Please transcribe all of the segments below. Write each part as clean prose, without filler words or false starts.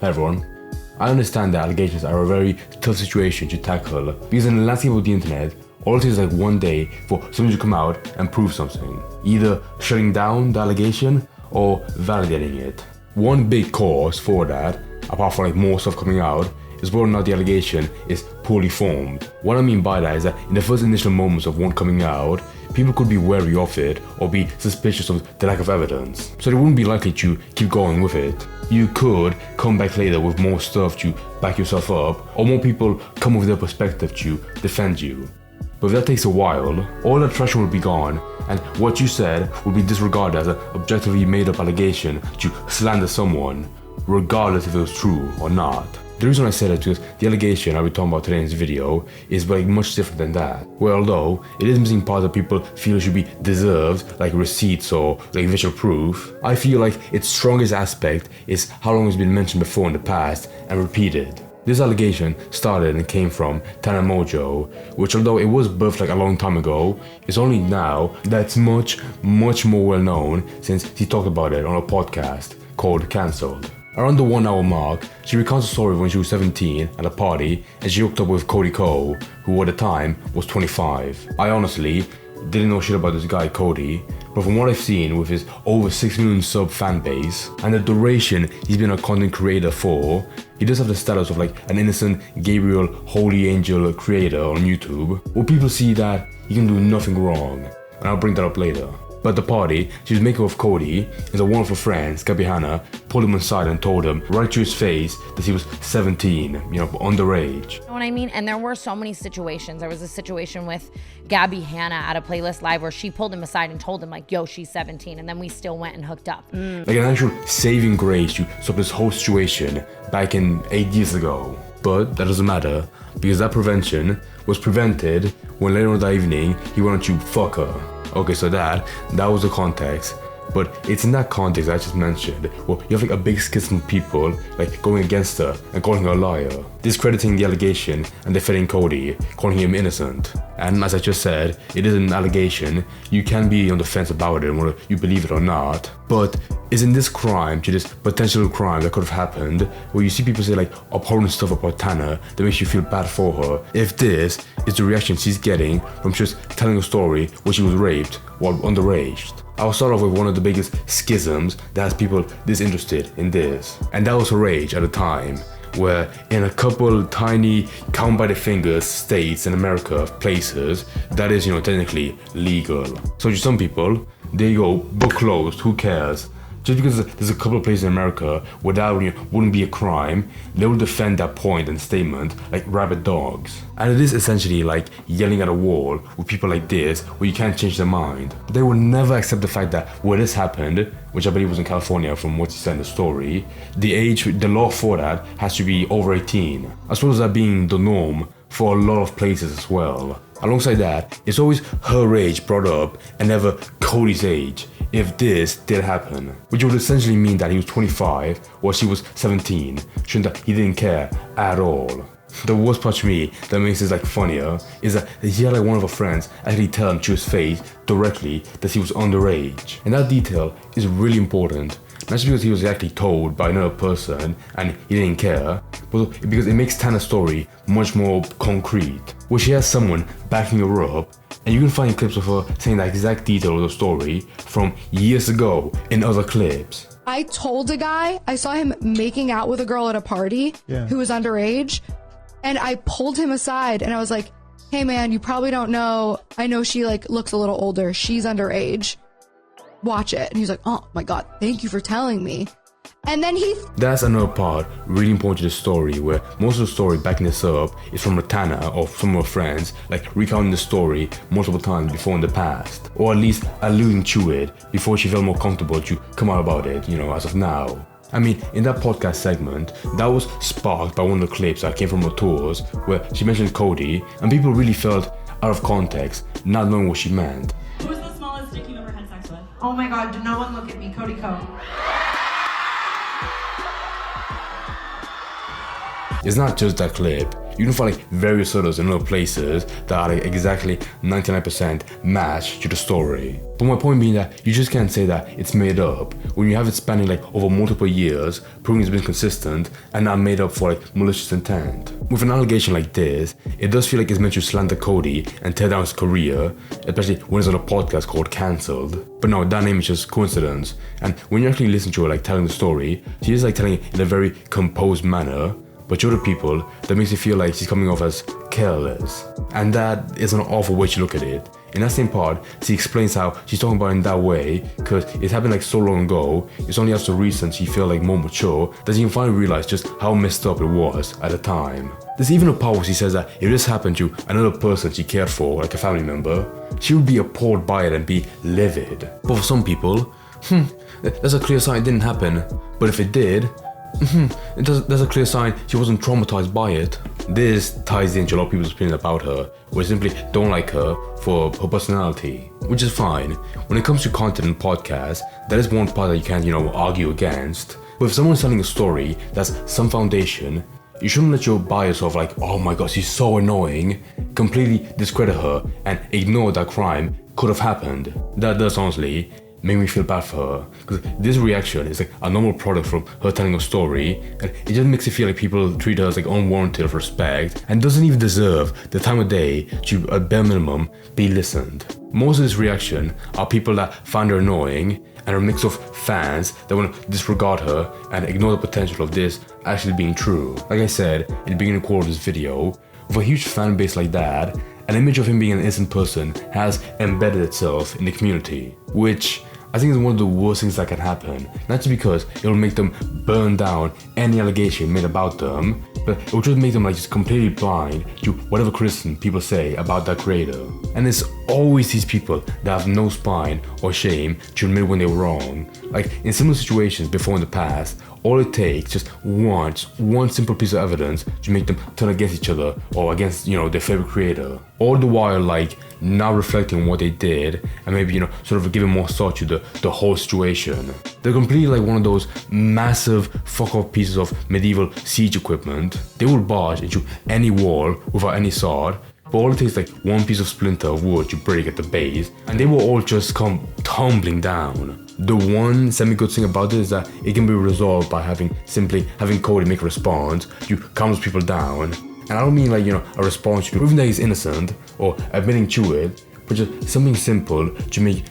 Hey everyone, I understand that allegations are a very tough situation to tackle because in the landscape of the internet, all it takes is like one day for someone to come out and prove something, either shutting down the allegation or validating it. One big cause for that, apart from like more stuff coming out, is whether or not the allegation is poorly formed. What I mean by that is that in the first initial moments of one coming out, people could be wary of it or be suspicious of the lack of evidence, so they wouldn't be likely to keep going with it. You could come back later with more stuff to back yourself up, or more people come with their perspective to defend you. But if that takes a while, all that traction will be gone, and what you said will be disregarded as an objectively made up allegation to slander someone, regardless if it was true or not. The reason I say that is because the allegation I'll be talking about today in this video is like much different than that. Where although it is missing parts that people feel should be deserved, like receipts or like visual proof, I feel like its strongest aspect is how long it's been mentioned before in the past and repeated. This allegation started and came from Tana Mongeau, which although it was birthed like a long time ago, it's only now that it's much more well known since he talked about it on a podcast called Cancelled. Around the 1 hour mark, she recounts a story when she was 17 at a party and she hooked up with Cody, who at the time was 25. I honestly didn't know shit about this guy Cody, but from what I've seen with his over 6 million sub fan base and the duration he's been a content creator for, he does have the status of like an innocent Gabriel Holy Angel creator on YouTube, where people see that he can do nothing wrong, and I'll bring that up later. But at the party, she was making with Cody, and one of her friends, Hannah, pulled him aside and told him right to his face that he was 17, underage. You know what I mean? And there were so many situations. There was a situation with Hannah at a playlist live where she pulled him aside and told him like, yo, she's 17. And then we still went and hooked up. Like an actual saving grace to stop this whole situation back in 8 years ago. But that doesn't matter because that prevention was prevented when later on that evening, he wanted to fuck her. Okay, so that was the context, but it's in that context I just mentioned, well, you have like a big schism of people like going against her and calling her a liar, discrediting the allegation and defending Cody, calling him innocent. And as I just said, it is an allegation, you can be on the fence about it, whether you believe it or not, but isn't this crime to this potential crime that could have happened, where you see people say like abhorrent stuff about Tana that makes you feel bad for her, if this is the reaction she's getting from just telling a story where she was raped while underage? I'll start off with one of the biggest schisms that has people disinterested in this, and that was her age at the time, where in a couple tiny count by the fingers states in America places that is technically legal. So to some people, there you go, book closed, who cares? Just because there's a couple of places in America where that wouldn't be a crime, they will defend that point and statement like rabid dogs. And it is essentially like yelling at a wall with people like this where you can't change their mind. They will never accept the fact that where this happened, which I believe was in California from what he said in the story, the law for that has to be over 18, as well as that being the norm for a lot of places as well. Alongside that, it's always her age brought up and never Cody's age, if this did happen, which would essentially mean that he was 25 while she was 17, showing that he didn't care at all. The worst part to me that makes this like funnier is that he had like one of her friends actually tell him to his face directly that he was underage, and that detail is really important. Not just because he was actually told by another person and he didn't care, but because it makes Tana's story much more concrete, where she has someone backing her up, and you can find clips of her saying that exact detail of the story from years ago in other clips. I told a guy, I saw him making out with a girl at a party who was underage, and I pulled him aside and I was like, hey man, you probably don't know, I know she like looks a little older, she's underage. Watch it. And he's like, oh my god, thank you for telling me. And then that's another part really important to the story, where most of the story backing this up is from Tana or some of her friends like recounting the story multiple times before in the past, or at least alluding to it before she felt more comfortable to come out about it, as of now. I mean, in that podcast segment, that was sparked by one of the clips that came from her tours where she mentioned Cody, and people really felt out of context, not knowing what she meant. Who was the smallest dick you've ever had sex with? Oh my god, do no one look at me, Cody. It's not just that clip, you can find like various others in other places that are like exactly 99% match to the story. But my point being that you just can't say that it's made up when you have it spanning like over multiple years, proving it's been consistent and not made up for like malicious intent. With an allegation like this, it does feel like it's meant to slander Cody and tear down his career, especially when it's on a podcast called Cancelled. But no, that name is just coincidence. And when you actually listen to her like telling the story, she is like telling it in a very composed manner. But to other people, that makes it feel like she's coming off as careless. And that is an awful way to look at it. In that same part, she explains how she's talking about it in that way because it happened like so long ago. It's only after recent she felt like more mature that she can finally realize just how messed up it was at the time. There's even a part where she says that if this happened to another person she cared for, like a family member, she would be appalled by it and be livid. But for some people, that's a clear sign it didn't happen. But if it did, there's a clear sign she wasn't traumatized by it. This ties into a lot of people's opinion about her, where they simply don't like her for her personality, which is fine. When it comes to content and podcasts, that is one part that you can't, argue against. But if someone's telling a story that's some foundation, you shouldn't let your bias of like, oh my god, she's so annoying, completely discredit her and ignore that crime could have happened. That does honestly make me feel bad for her, because this reaction is like a normal product from her telling a story, and it just makes it feel like people treat her as like unwarranted respect and doesn't even deserve the time of day to, at bare minimum, be listened. Most of this reaction are people that find her annoying and are a mix of fans that want to disregard her and ignore the potential of this actually being true. Like I said in the beginning of this video, with a huge fan base like that, an image of him being an innocent person has embedded itself in the community, which I think is one of the worst things that can happen. Not just because it will make them burn down any allegation made about them, but it will just make them like just completely blind to whatever criticism people say about that creator. And it's always these people that have no spine or shame to admit when they were wrong. Like in similar situations before in the past, all it takes just one simple piece of evidence to make them turn against each other or against, their favorite creator. All the while like not reflecting on what they did and maybe, sort of giving more thought to the whole situation. They're completely like one of those massive fuck off pieces of medieval siege equipment. They will barge into any wall without any sword, but all it takes is like one piece of splinter of wood to break at the base, and they will all just come tumbling down. The one semi-good thing about this is that it can be resolved by simply having Cody make a response to calm those people down. And I don't mean like, a response to proving that he's innocent or admitting to it, but just something simple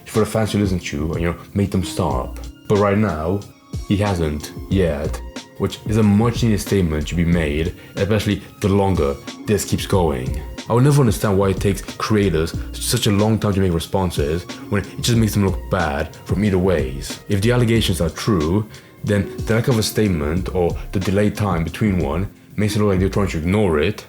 for the fans to listen to and, make them stop. But right now, he hasn't yet, which is a much needed statement to be made, especially the longer this keeps going. I will never understand why it takes creators such a long time to make responses when it just makes them look bad from either ways. If the allegations are true, then the lack of a statement or the delayed time between one makes it look like they're trying to ignore it.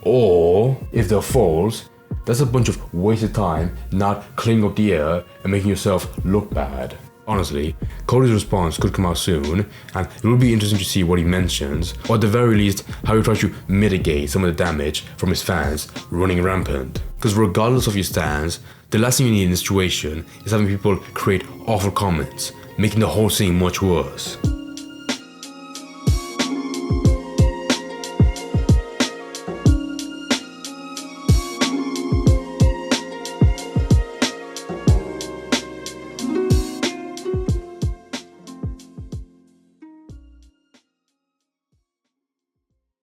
Or, if they're false, that's a bunch of wasted time not cleaning up the air and making yourself look bad. Honestly, Cody's response could come out soon, and it will be interesting to see what he mentions, or at the very least, how he tries to mitigate some of the damage from his fans running rampant. Because regardless of your stance, the last thing you need in this situation is having people create awful comments, making the whole thing much worse.